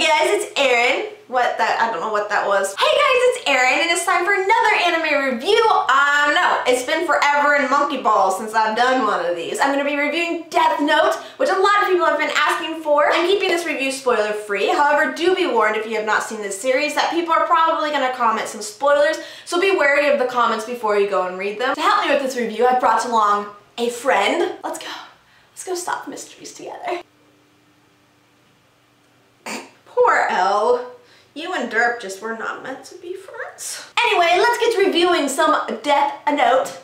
guys, it's Erin. I don't know what that was. Hey guys, it's Erin, and it's time for another anime review. No, it's been forever in monkey balls since I've done one of these. I'm going to be reviewing Death Note, which a lot of people have been asking for. I'm keeping this review spoiler free. However, do be warned if you have not seen this series that people are probably going to comment some spoilers, so be wary of the comments before you go and read them. To help me with this review, I've brought along a friend. Let's go. Let's go solve mysteries together. Poor Elle. You and Derp just were not meant to be friends. Anyway, let's get to reviewing some Death Note.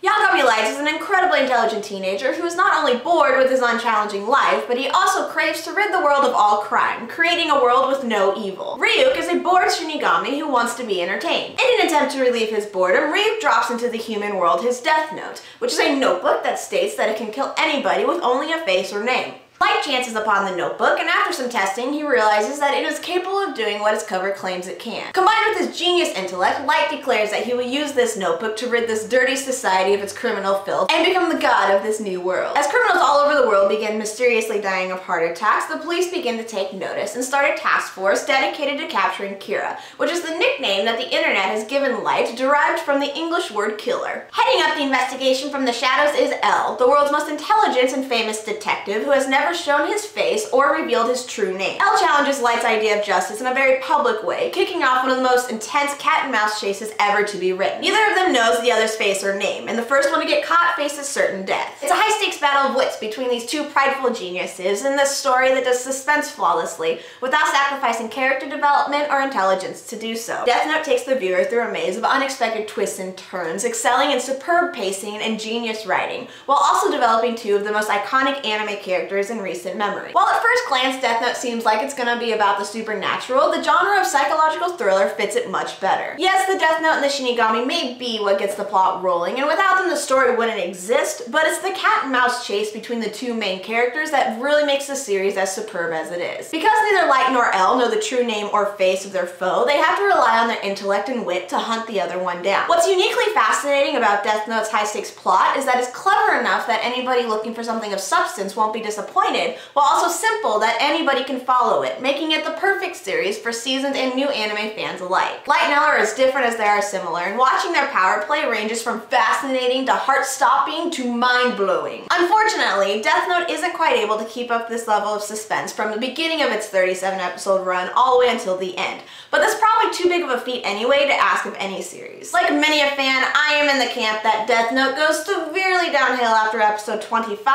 Yagami Light is an incredibly intelligent teenager who is not only bored with his unchallenging life, but he also craves to rid the world of all crime, creating a world with no evil. Ryuk is a bored Shinigami who wants to be entertained. In an attempt to relieve his boredom, Ryuk drops into the human world his Death Note, which is a notebook that states that it can kill anybody with only a face or name. Light chances upon the notebook, and after some testing, he realizes that it is capable of doing what its cover claims it can. Combined with his genius intellect, Light declares that he will use this notebook to rid this dirty society of its criminal filth and become the god of this new world. As criminals all over the world begin mysteriously dying of heart attacks, the police begin to take notice and start a task force dedicated to capturing Kira, which is the nickname that the internet has given Light, derived from the English word killer. Heading up the investigation from the shadows is Elle, the world's most intelligent and famous detective who has never shown his face or revealed his true name. Elle challenges Light's idea of justice in a very public way, kicking off one of the most intense cat and mouse chases ever to be written. Neither of them knows the other's face or name, and the first one to get caught faces certain death. It's a high-stakes battle of wits between these two prideful geniuses in this story that does suspense flawlessly, without sacrificing character development or intelligence to do so. Death Note takes the viewer through a maze of unexpected twists and turns, excelling in superb pacing and ingenious writing, while also developing two of the most iconic anime characters in recent memory. While at first glance Death Note seems like it's gonna be about the supernatural, the genre of psychological thriller fits it much better. Yes, the Death Note and the Shinigami may be what gets the plot rolling, and without them the story wouldn't exist, but it's the cat and mouse chase between the two main characters that really makes the series as superb as it is. Because neither Light nor Elle know the true name or face of their foe, they have to rely on their intellect and wit to hunt the other one down. What's uniquely fascinating about Death Note's high-stakes plot is that it's clever enough that anybody looking for something of substance won't be disappointed, while also simple that anybody can follow it, making it the perfect series for seasoned and new anime fans alike. Light and Elle are as different as they are similar, and watching their power play ranges from fascinating to heart-stopping to mind-blowing. Unfortunately, Death Note isn't quite able to keep up this level of suspense from the beginning of its 37-episode run all the way until the end, but that's probably too big of a feat anyway to ask of any series. Like many a fan, I am in the camp that Death Note goes severely downhill after episode 25,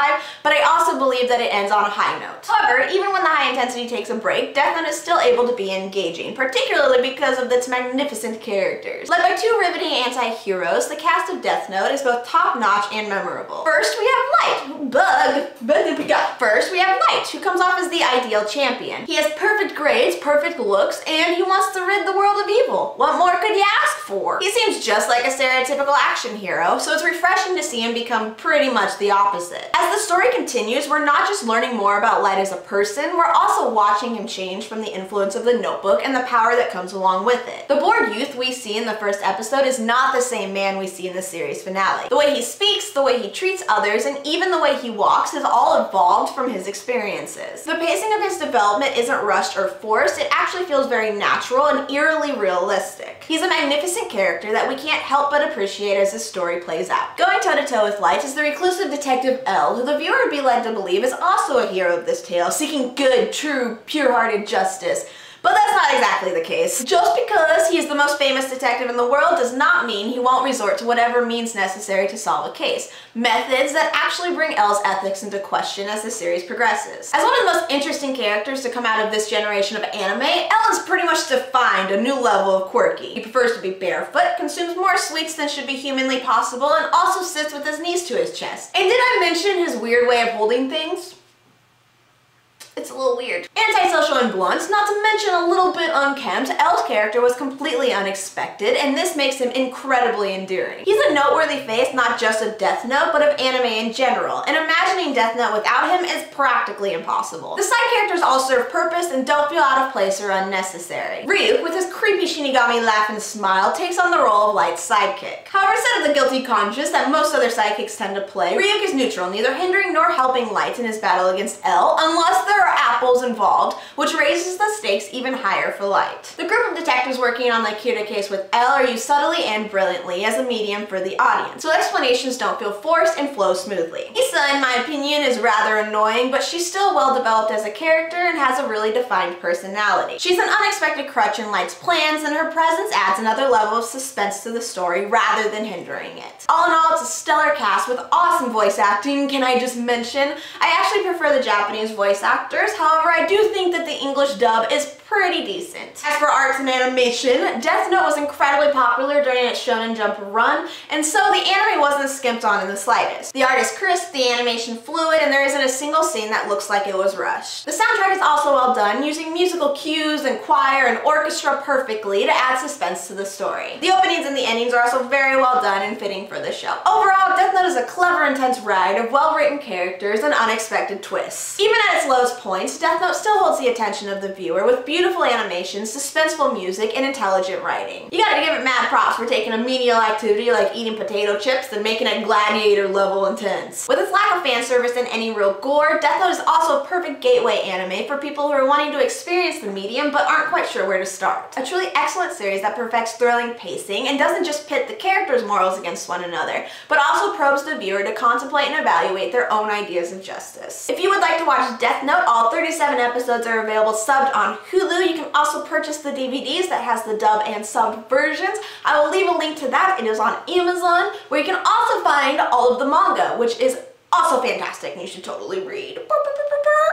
but I also believe that it ends on a high note. However, even when the high intensity takes a break, Death Note is still able to be engaging, particularly because of its magnificent characters. Led by two riveting anti-heroes, the cast of Death Note is both top-notch and memorable. First, we have Light. First, we have Light, who comes off as the ideal champion. He has perfect grades, perfect looks, and he wants to rid the world of evil. What more could you ask for? He seems just like a stereotypical action hero, so it's refreshing to see him become pretty much the opposite. As the story continues, we're not just learning more about Light as a person, we're also watching him change from the influence of the notebook and the power that comes along with it. The bored youth we see in the first episode is not the same man we see in the series finale. The way he speaks, the way he treats others, and even the way he walks is all evolved from his experiences. The pacing of his development isn't rushed or forced, it actually feels very natural and eerily realistic. He's a magnificent character that we can't help but appreciate as his story plays out. Going toe-to-toe with Light is the reclusive detective Elle, who the viewer would be led to believe is also a hero of this tale, seeking good, true, pure-hearted justice. But that's not exactly the case. Just because he is the most famous detective in the world does not mean he won't resort to whatever means necessary to solve a case. Methods that actually bring Elle's ethics into question as the series progresses. As one of the most interesting characters to come out of this generation of anime, Elle has pretty much defined a new level of quirky. He prefers to be barefoot, consumes more sweets than should be humanly possible, and also sits with his knees to his chest. And did I mention his weird way of holding things? It's a little weird. Antisocial and blunt, not to mention a little bit unkempt, Elle's character was completely unexpected, and this makes him incredibly endearing. He's a noteworthy face not just of Death Note, but of anime in general, and imagining Death Note without him is practically impossible. The side characters all serve purpose and don't feel out of place or unnecessary. Ryuk, with his creepy Shinigami laugh and smile, takes on the role of Light's sidekick. However, instead of the guilty conscience that most other sidekicks tend to play, Ryuk is neutral, neither hindering nor helping Light in his battle against Elle, unless there are apples involved, which raises the stakes even higher for Light. The group of detectives working on the Kyoto case with Elle are used subtly and brilliantly as a medium for the audience, so explanations don't feel forced and flow smoothly. Issa, in my opinion, is rather annoying, but she's still well developed as a character and has a really defined personality. She's an unexpected crutch in Light's plans, and her presence adds another level of suspense to the story rather than hindering it. All in all, it's a stellar cast with awesome voice acting. Can I just mention, I actually prefer the Japanese voice actors, however I do think that the English dub is pretty decent. As for arts and animation, Death Note was incredibly popular during its Shonen Jump run, and so the anime wasn't skimped on in the slightest. The art is crisp, the animation fluid, and there isn't a single scene that looks like it was rushed. The soundtrack is also well done, using musical cues and choir and orchestra perfectly to add suspense to the story. The openings and the endings are also very well done and fitting for the show. Overall, Death Note is a clever, intense ride of well-written characters and unexpected twists. Even at its lowest points, Death Note still holds the attention of the viewer with beautiful animations, suspenseful music, and intelligent writing. You gotta give it mad props for taking a menial activity like eating potato chips and making it gladiator level intense. With its lack of fan service and any real gore, Death Note is also a perfect gateway anime for people who are wanting to experience the medium but aren't quite sure where to start. A truly excellent series that perfects thrilling pacing and doesn't just pit the characters' morals against one another, but also probes the viewer to contemplate and evaluate their own ideas of justice. If you would like to watch Death Note, all 37 episodes are available subbed on Hulu. You can also purchase the DVDs that has the dub and subbed versions. I will leave a link to that. It is on Amazon, where you can also find all of the manga, which is also fantastic and you should totally read.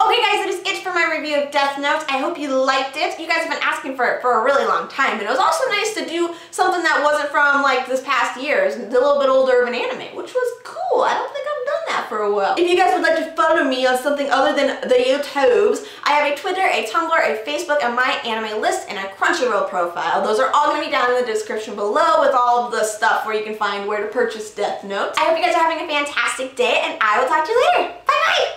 Okay guys, that is it for my review of Death Note. I hope you liked it. You guys have been asking for it for a really long time, and it was also nice to do something that wasn't from like this past year. It's a little bit older of an anime, which was cool. I don't think I've done that for a while. If you guys would like to follow me on something other than the YouTubes, I have a Twitter, a Tumblr, a Facebook, and my anime list, and a Crunchyroll profile. Those are all going to be down in the description below with all of the stuff where you can find where to purchase Death Note. I hope you guys are having a fantastic day, and I will talk to you later. Bye bye!